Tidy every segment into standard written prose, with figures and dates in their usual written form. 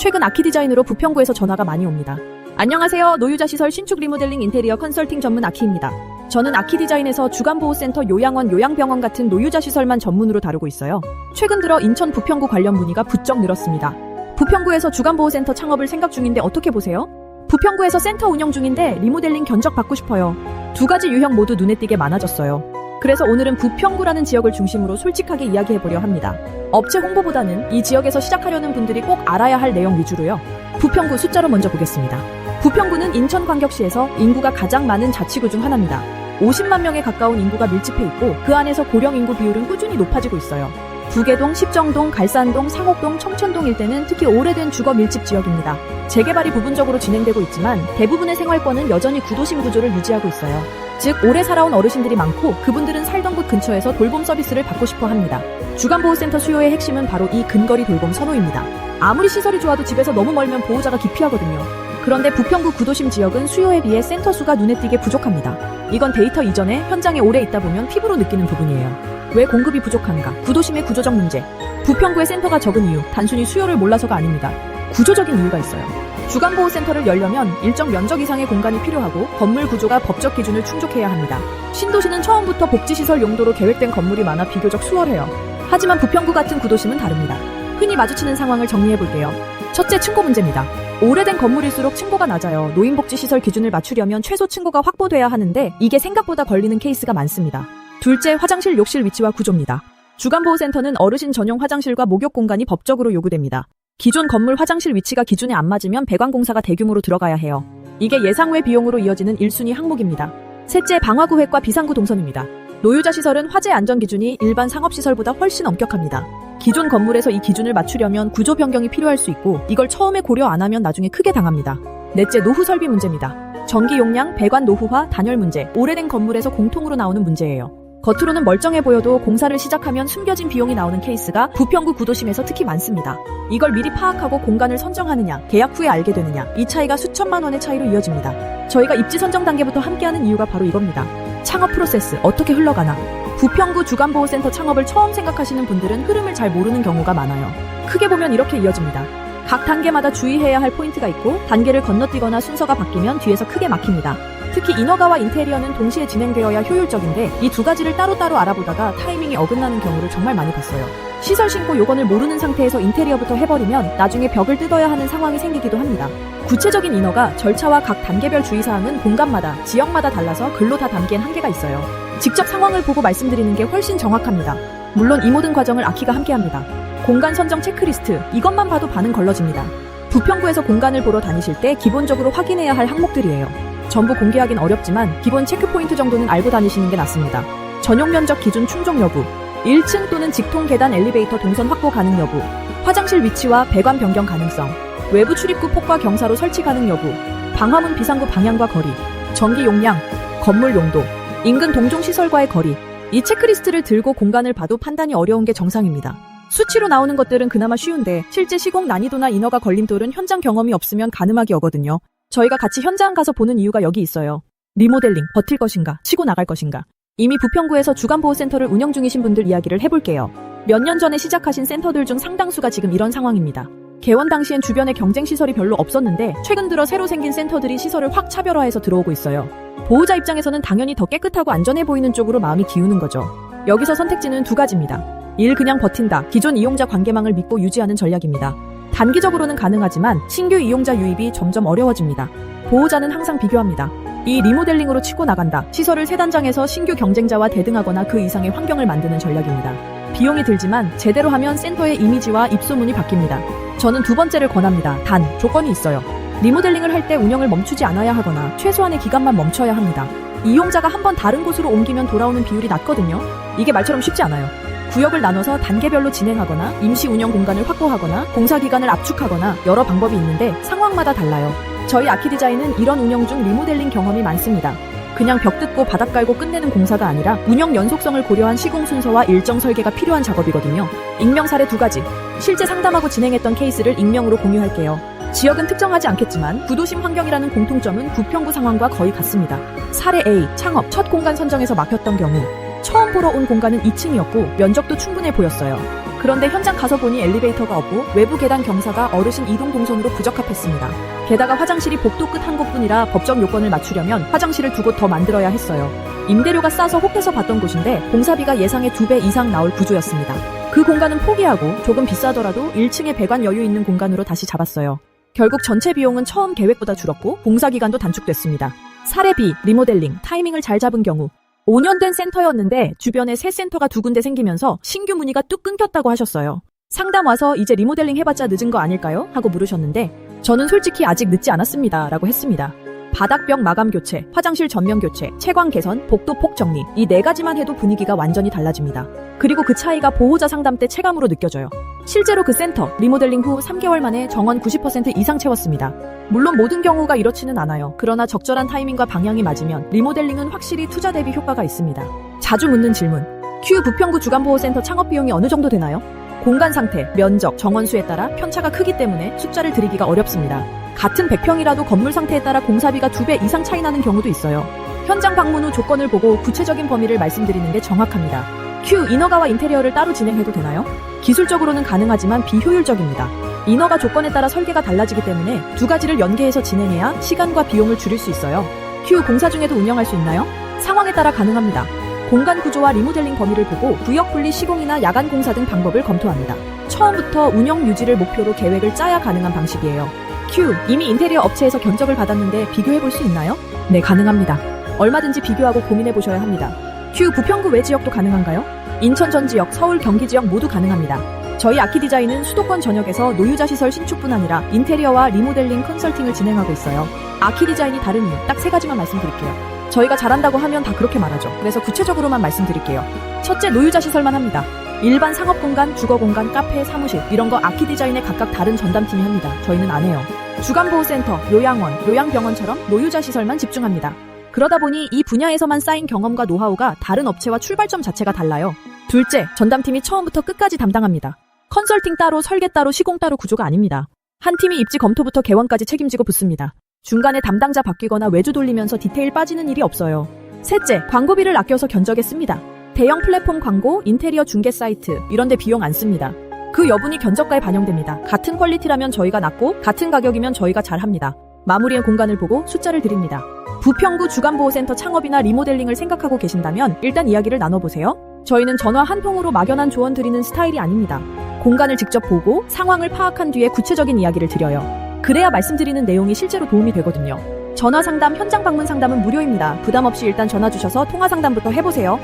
최근 아키디자인으로 부평구에서 전화가 많이 옵니다. 안녕하세요. 노유자 시설 신축 리모델링 인테리어 컨설팅 전문 아키입니다. 저는 아키디자인에서 주간보호센터, 요양원, 요양병원 같은 노유자 시설만 전문으로 다루고 있어요. 최근 들어 인천 부평구 관련 문의가 부쩍 늘었습니다. 부평구에서 주간보호센터 창업을 생각 중인데 어떻게 보세요? 부평구에서 센터 운영 중인데 리모델링 견적 받고 싶어요. 두 가지 유형 모두 눈에 띄게 많아졌어요. 그래서 오늘은 부평구라는 지역을 중심으로 솔직하게 이야기해보려 합니다. 업체 홍보보다는 이 지역에서 시작하려는 분들이 꼭 알아야 할 내용 위주로요. 부평구 숫자로 먼저 보겠습니다. 부평구는 인천광역시에서 인구가 가장 많은 자치구 중 하나입니다. 50만 명에 가까운 인구가 밀집해 있고 그 안에서 고령 인구 비율은 꾸준히 높아지고 있어요. 부계동, 십정동, 갈산동, 상옥동, 청천동 일대는 특히 오래된 주거 밀집 지역입니다. 재개발이 부분적으로 진행되고 있지만 대부분의 생활권은 여전히 구도심 구조를 유지하고 있어요. 즉 오래 살아온 어르신들이 많고 그분들은 살던 곳 근처에서 돌봄 서비스를 받고 싶어 합니다. 주간보호센터 수요의 핵심은 바로 이 근거리 돌봄 선호입니다. 아무리 시설이 좋아도 집에서 너무 멀면 보호자가 기피하거든요. 그런데 부평구 구도심 지역은 수요에 비해 센터 수가 눈에 띄게 부족합니다. 이건 데이터 이전에 현장에 오래 있다 보면 피부로 느끼는 부분이에요. 왜 공급이 부족한가? 구도심의 구조적 문제. 부평구의 센터가 적은 이유, 단순히 수요를 몰라서가 아닙니다. 구조적인 이유가 있어요. 주간보호센터를 열려면 일정 면적 이상의 공간이 필요하고 건물 구조가 법적 기준을 충족해야 합니다. 신도시는 처음부터 복지시설 용도로 계획된 건물이 많아 비교적 수월해요. 하지만 부평구 같은 구도심은 다릅니다. 흔히 마주치는 상황을 정리해볼게요. 첫째, 층고 문제입니다. 오래된 건물일수록 층고가 낮아요. 노인복지시설 기준을 맞추려면 최소 층고가 확보돼야 하는데 이게 생각보다 걸리는 케이스가 많습니다. 둘째, 화장실 욕실 위치와 구조입니다. 주간보호센터는 어르신 전용 화장실과 목욕 공간이 법적으로 요구됩니다. 기존 건물 화장실 위치가 기준에 안 맞으면 배관공사가 대규모로 들어가야 해요. 이게 예상 외 비용으로 이어지는 1순위 항목입니다. 셋째, 방화구획과 비상구 동선입니다. 노유자 시설은 화재 안전 기준이 일반 상업시설보다 훨씬 엄격합니다. 기존 건물에서 이 기준을 맞추려면 구조 변경이 필요할 수 있고 이걸 처음에 고려 안 하면 나중에 크게 당합니다. 넷째, 노후 설비 문제입니다. 전기 용량, 배관 노후화, 단열 문제, 오래된 건물에서 공통으로 나오는 문제예요. 겉으로는 멀쩡해 보여도 공사를 시작하면 숨겨진 비용이 나오는 케이스가 부평구 구도심에서 특히 많습니다. 이걸 미리 파악하고 공간을 선정하느냐, 계약 후에 알게 되느냐, 이 차이가 수천만 원의 차이로 이어집니다. 저희가 입지 선정 단계부터 함께하는 이유가 바로 이겁니다. 창업 프로세스 어떻게 흘러가나? 부평구 주간보호센터 창업을 처음 생각하시는 분들은 흐름을 잘 모르는 경우가 많아요. 크게 보면 이렇게 이어집니다. 각 단계마다 주의해야 할 포인트가 있고 단계를 건너뛰거나 순서가 바뀌면 뒤에서 크게 막힙니다. 특히 인허가와 인테리어는 동시에 진행되어야 효율적인데 이 두 가지를 따로따로 알아보다가 타이밍이 어긋나는 경우를 정말 많이 봤어요. 시설 신고 요건을 모르는 상태에서 인테리어부터 해버리면 나중에 벽을 뜯어야 하는 상황이 생기기도 합니다. 구체적인 인허가, 절차와 각 단계별 주의사항은 공간마다, 지역마다 달라서 글로 다 담기엔 한계가 있어요. 직접 상황을 보고 말씀드리는 게 훨씬 정확합니다. 물론 이 모든 과정을 아키가 함께합니다. 공간 선정 체크리스트, 이것만 봐도 반은 걸러집니다. 부평구에서 공간을 보러 다니실 때 기본적으로 확인해야 할 항목들이에요. 전부 공개하긴 어렵지만 기본 체크포인트 정도는 알고 다니시는 게 낫습니다. 전용 면적 기준 충족 여부, 1층 또는 직통 계단 엘리베이터 동선 확보 가능 여부, 화장실 위치와 배관 변경 가능성, 외부 출입구 폭과 경사로 설치 가능 여부, 방화문 비상구 방향과 거리, 전기 용량, 건물 용도, 인근 동종시설과의 거리, 이 체크리스트를 들고 공간을 봐도 판단이 어려운 게 정상입니다. 수치로 나오는 것들은 그나마 쉬운데 실제 시공 난이도나 인허가 걸림돌은 현장 경험이 없으면 가늠하기 어거든요. 저희가 같이 현장 가서 보는 이유가 여기 있어요. 리모델링 버틸 것인가, 치고 나갈 것인가. 이미 부평구에서 주간보호센터를 운영 중이신 분들 이야기를 해볼게요. 몇 년 전에 시작하신 센터들 중 상당수가 지금 이런 상황입니다. 개원 당시엔 주변에 경쟁시설이 별로 없었는데 최근 들어 새로 생긴 센터들이 시설을 확 차별화해서 들어오고 있어요. 보호자 입장에서는 당연히 더 깨끗하고 안전해 보이는 쪽으로 마음이 기우는 거죠. 여기서 선택지는 두 가지입니다. 1. 그냥 버틴다. 기존 이용자 관계망을 믿고 유지하는 전략입니다. 단기적으로는 가능하지만 신규 이용자 유입이 점점 어려워집니다. 보호자는 항상 비교합니다. 이 리모델링으로 치고 나간다. 시설을 새 단장해서 신규 경쟁자와 대등하거나 그 이상의 환경을 만드는 전략입니다. 비용이 들지만 제대로 하면 센터의 이미지와 입소문이 바뀝니다. 저는 두 번째를 권합니다. 단, 조건이 있어요. 리모델링을 할 때 운영을 멈추지 않아야 하거나 최소한의 기간만 멈춰야 합니다. 이용자가 한번 다른 곳으로 옮기면 돌아오는 비율이 낮거든요. 이게 말처럼 쉽지 않아요. 구역을 나눠서 단계별로 진행하거나 임시 운영 공간을 확보하거나 공사 기간을 압축하거나 여러 방법이 있는데 상황마다 달라요. 저희 아키디자인은 이런 운영 중 리모델링 경험이 많습니다. 그냥 벽 뜯고 바닥 깔고 끝내는 공사가 아니라 운영 연속성을 고려한 시공 순서와 일정 설계가 필요한 작업이거든요. 익명 사례 두 가지. 실제 상담하고 진행했던 케이스를 익명으로 공유할게요. 지역은 특정하지 않겠지만 구도심 환경이라는 공통점은 부평구 상황과 거의 같습니다. 사례 A, 창업 첫 공간 선정에서 막혔던 경우 처음 보러 온 공간은 2층이었고 면적도 충분해 보였어요. 그런데 현장 가서 보니 엘리베이터가 없고 외부 계단 경사가 어르신 이동 동선으로 부적합했습니다. 게다가 화장실이 복도 끝 한 곳뿐이라 법적 요건을 맞추려면 화장실을 두 곳 더 만들어야 했어요. 임대료가 싸서 혹해서 봤던 곳인데 공사비가 예상의 2배 이상 나올 구조였습니다. 그 공간은 포기하고 조금 비싸더라도 1층에 배관 여유 있는 공간으로 다시 잡았어요. 결국 전체 비용은 처음 계획보다 줄었고 공사 기간도 단축됐습니다. 사례비, 리모델링, 타이밍을 잘 잡은 경우 5년 된 센터였는데 주변에 새 센터가 2군데 생기면서 신규 문의가 뚝 끊겼다고 하셨어요. 상담 와서 이제 리모델링 해봤자 늦은 거 아닐까요? 하고 물으셨는데 저는 솔직히 아직 늦지 않았습니다 라고 했습니다. 바닥벽 마감 교체, 화장실 전면 교체, 채광 개선, 복도 폭 정리 이 4가지만 해도 분위기가 완전히 달라집니다. 그리고 그 차이가 보호자 상담 때 체감으로 느껴져요. 실제로 그 센터 리모델링 후 3개월 만에 정원 90% 이상 채웠습니다. 물론 모든 경우가 이렇지는 않아요. 그러나 적절한 타이밍과 방향이 맞으면 리모델링은 확실히 투자 대비 효과가 있습니다. 자주 묻는 질문. 큐 부평구 주간보호센터 창업 비용이 어느 정도 되나요? 공간 상태, 면적, 정원수에 따라 편차가 크기 때문에 숫자를 드리기가 어렵습니다. 같은 100평이라도 건물 상태에 따라 공사비가 2배 이상 차이 나는 경우도 있어요. 현장 방문 후 조건을 보고 구체적인 범위를 말씀드리는 게 정확합니다. 큐 인허가와 인테리어를 따로 진행해도 되나요? 기술적으로는 가능하지만 비효율적입니다. 인허가 조건에 따라 설계가 달라지기 때문에 2가지를 연계해서 진행해야 시간과 비용을 줄일 수 있어요. 큐 공사 중에도 운영할 수 있나요? 상황에 따라 가능합니다. 공간 구조와 리모델링 범위를 보고 구역 분리 시공이나 야간 공사 등 방법을 검토합니다. 처음부터 운영 유지를 목표로 계획을 짜야 가능한 방식이에요. 큐, 이미 인테리어 업체에서 견적을 받았는데 비교해볼 수 있나요? 네, 가능합니다. 얼마든지 비교하고 고민해보셔야 합니다. 큐, 부평구 외 지역도 가능한가요? 인천 전 지역, 서울 경기 지역 모두 가능합니다. 저희 아키디자인은 수도권 전역에서 노유자 시설 신축뿐 아니라 인테리어와 리모델링 컨설팅을 진행하고 있어요. 아키디자인이 다른 이유 딱 3가지만 말씀드릴게요. 저희가 잘한다고 하면 다 그렇게 말하죠. 그래서 구체적으로만 말씀드릴게요. 첫째, 노유자 시설만 합니다. 일반 상업공간, 주거공간, 카페, 사무실 이런 거 아키디자인에 각각 다른 전담팀이 합니다. 저희는 안 해요. 주간보호센터, 요양원, 요양병원처럼 노유자 시설만 집중합니다. 그러다 보니 이 분야에서만 쌓인 경험과 노하우가 다른 업체와 출발점 자체가 달라요. 둘째, 전담팀이 처음부터 끝까지 담당합니다. 컨설팅 따로, 설계 따로, 시공 따로 구조가 아닙니다. 한 팀이 입지 검토부터 개원까지 책임지고 붙습니다. 중간에 담당자 바뀌거나 외주 돌리면서 디테일 빠지는 일이 없어요. 셋째, 광고비를 아껴서 견적에 씁니다. 대형 플랫폼 광고, 인테리어 중개 사이트 이런 데 비용 안 씁니다. 그 여분이 견적가에 반영됩니다. 같은 퀄리티라면 저희가 낮고 같은 가격이면 저희가 잘합니다. 마무리의 공간을 보고 숫자를 드립니다. 부평구 주간보호센터 창업이나 리모델링을 생각하고 계신다면 일단 이야기를 나눠보세요. 저희는 전화 한 통으로 막연한 조언 드리는 스타일이 아닙니다. 공간을 직접 보고 상황을 파악한 뒤에 구체적인 이야기를 드려요. 그래야 말씀드리는 내용이 실제로 도움이 되거든요. 전화 상담, 현장 방문 상담은 무료입니다. 부담 없이 일단 전화 주셔서 통화 상담부터 해보세요.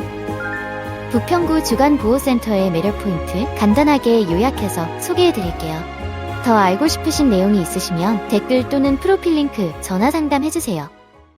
부평구 주간보호센터의 매력 포인트 간단하게 요약해서 소개해드릴게요. 더 알고 싶으신 내용이 있으시면 댓글 또는 프로필 링크 전화 상담해주세요.